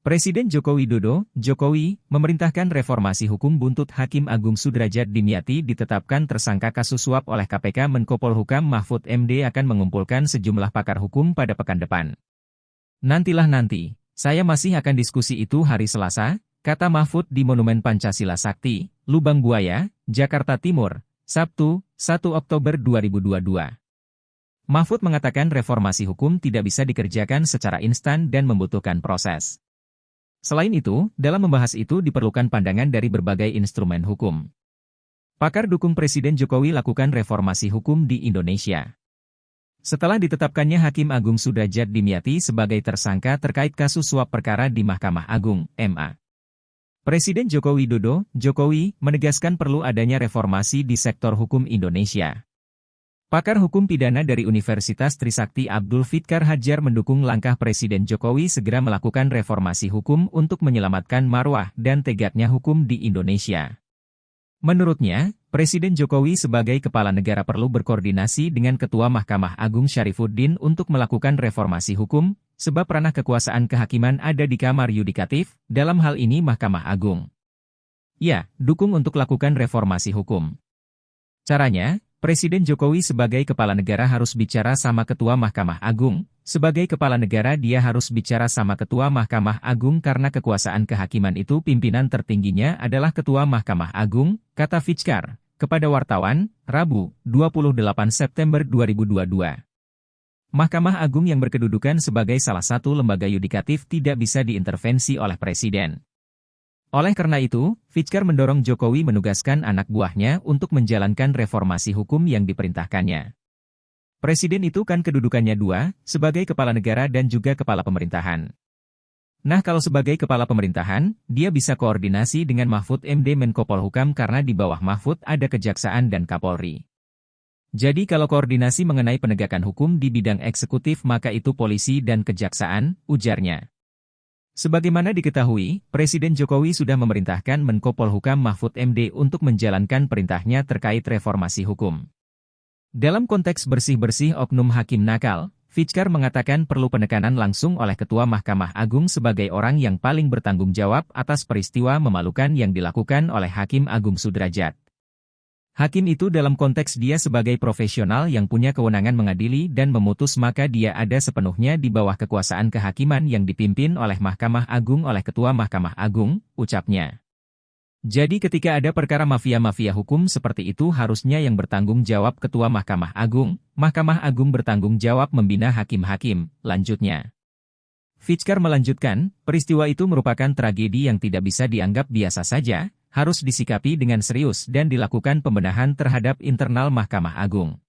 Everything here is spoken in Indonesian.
Presiden Joko Widodo, Jokowi, memerintahkan reformasi hukum buntut Hakim Agung Sudrajat Dimyati ditetapkan tersangka kasus suap oleh KPK. Menko Polhukam Mahfud MD akan mengumpulkan sejumlah pakar hukum pada pekan depan. Nanti, saya masih akan diskusi itu hari Selasa, kata Mahfud di Monumen Pancasila Sakti, Lubang Buaya, Jakarta Timur, Sabtu, 1 Oktober 2022. Mahfud mengatakan reformasi hukum tidak bisa dikerjakan secara instan dan membutuhkan proses. Selain itu, dalam membahas itu diperlukan pandangan dari berbagai instrumen hukum. Pakar dukung Presiden Jokowi lakukan reformasi hukum di Indonesia. Setelah ditetapkannya Hakim Agung Sudrajat Dimyati sebagai tersangka terkait kasus suap perkara di Mahkamah Agung, MA. Presiden Joko Widodo, Jokowi, menegaskan perlu adanya reformasi di sektor hukum Indonesia. Pakar hukum pidana dari Universitas Trisakti Abdul Fitkar Hadjar mendukung langkah Presiden Jokowi segera melakukan reformasi hukum untuk menyelamatkan marwah dan tegaknya hukum di Indonesia. Menurutnya, Presiden Jokowi sebagai kepala negara perlu berkoordinasi dengan Ketua Mahkamah Agung Syarifuddin untuk melakukan reformasi hukum, sebab ranah kekuasaan kehakiman ada di Kamar Yudikatif, dalam hal ini Mahkamah Agung. Ya, dukung untuk lakukan reformasi hukum. Caranya, Presiden Jokowi sebagai kepala negara harus bicara sama Ketua Mahkamah Agung. Sebagai kepala negara dia harus bicara sama Ketua Mahkamah Agung karena kekuasaan kehakiman itu pimpinan tertingginya adalah Ketua Mahkamah Agung, kata Fitkar, kepada wartawan, Rabu, 28 September 2022. Mahkamah Agung yang berkedudukan sebagai salah satu lembaga yudikatif tidak bisa diintervensi oleh Presiden. Oleh karena itu, Fitkar mendorong Jokowi menugaskan anak buahnya untuk menjalankan reformasi hukum yang diperintahkannya. Presiden itu kan kedudukannya dua, sebagai kepala negara dan juga kepala pemerintahan. Nah kalau sebagai kepala pemerintahan, dia bisa koordinasi dengan Mahfud MD Menko Polhukam karena di bawah Mahfud ada Kejaksaan dan Kapolri. Jadi kalau koordinasi mengenai penegakan hukum di bidang eksekutif maka itu polisi dan kejaksaan, ujarnya. Sebagaimana diketahui, Presiden Jokowi sudah memerintahkan Menko Polhukam Mahfud MD untuk menjalankan perintahnya terkait reformasi hukum. Dalam konteks bersih-bersih oknum hakim nakal, Fitkar mengatakan perlu penekanan langsung oleh Ketua Mahkamah Agung sebagai orang yang paling bertanggung jawab atas peristiwa memalukan yang dilakukan oleh Hakim Agung Sudrajat. Hakim itu dalam konteks dia sebagai profesional yang punya kewenangan mengadili dan memutus maka dia ada sepenuhnya di bawah kekuasaan kehakiman yang dipimpin oleh Mahkamah Agung oleh Ketua Mahkamah Agung, ucapnya. Jadi ketika ada perkara mafia-mafia hukum seperti itu harusnya yang bertanggung jawab Ketua Mahkamah Agung bertanggung jawab membina hakim-hakim, lanjutnya. Fitkar melanjutkan, peristiwa itu merupakan tragedi yang tidak bisa dianggap biasa saja, harus disikapi dengan serius dan dilakukan pembenahan terhadap internal Mahkamah Agung.